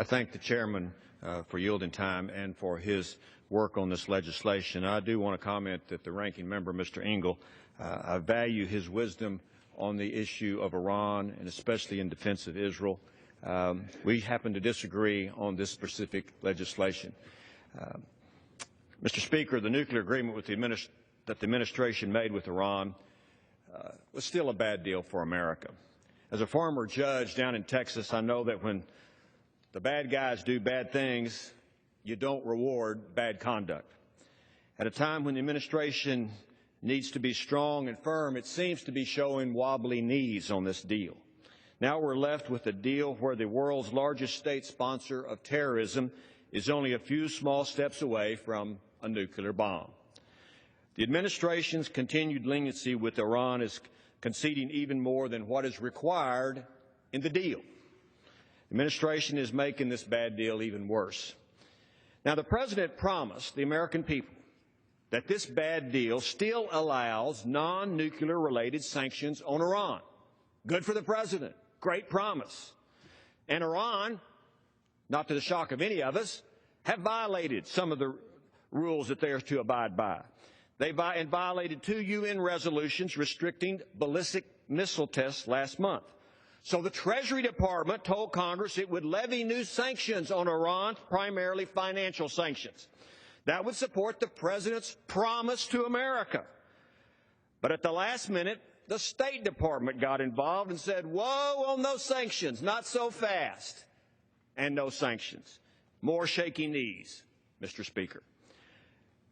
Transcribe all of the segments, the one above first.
I thank the chairman for yielding time and for his work on this legislation. I do want to comment that the ranking member, Mr. Engel, I value his wisdom on the issue of Iran and especially in defense of Israel. We happen to disagree on this specific legislation. Mr. Speaker, the nuclear agreement with that the administration made with Iran was still a bad deal for America. As a former judge down in Texas, I know that when the bad guys do bad things, you don't reward bad conduct. At a time when the administration needs to be strong and firm, it seems to be showing wobbly knees on this deal. Now we're left with a deal where the world's largest state sponsor of terrorism is only a few small steps away from a nuclear bomb. The administration's continued leniency with Iran is conceding even more than what is required in the deal. The administration is making this bad deal even worse. Now, the President promised the American people that this bad deal still allows non-nuclear related sanctions on Iran. Good for the President. Great promise. And Iran, not to the shock of any of us, have violated some of the rules that they are to abide by. They violated 2 UN resolutions restricting ballistic missile tests last month. So the Treasury Department told Congress it would levy new sanctions on Iran, primarily financial sanctions. That would support the President's promise to America. But at the last minute, the State Department got involved and said, whoa, on those sanctions, not so fast. And no sanctions. More shaky knees, Mr. Speaker.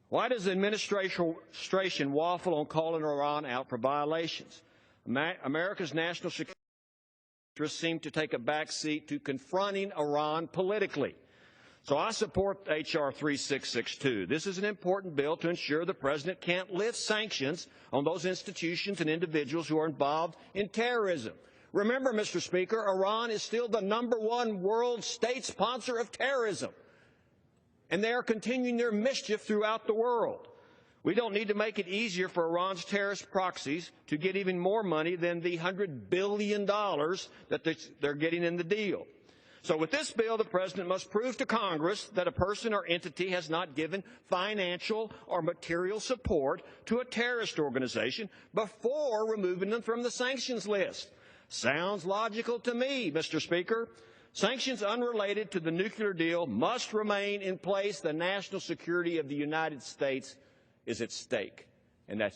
Why does the administration waffle on calling Iran out for violations? America's national security interests seem to take a back seat to confronting Iran politically. So I support H.R. 3662. This is an important bill to ensure the President can't lift sanctions on those institutions and individuals who are involved in terrorism. Remember, Mr. Speaker, Iran is still the #1 world state sponsor of terrorism, and they are continuing their mischief throughout the world. We don't need to make it easier for Iran's terrorist proxies to get even more money than the $100 billion that they're getting in the deal. So with this bill, the President must prove to Congress that a person or entity has not given financial or material support to a terrorist organization before removing them from the sanctions list. Sounds logical to me, Mr. Speaker. Sanctions unrelated to the nuclear deal must remain in place. The national security of the United States is at stake, and that's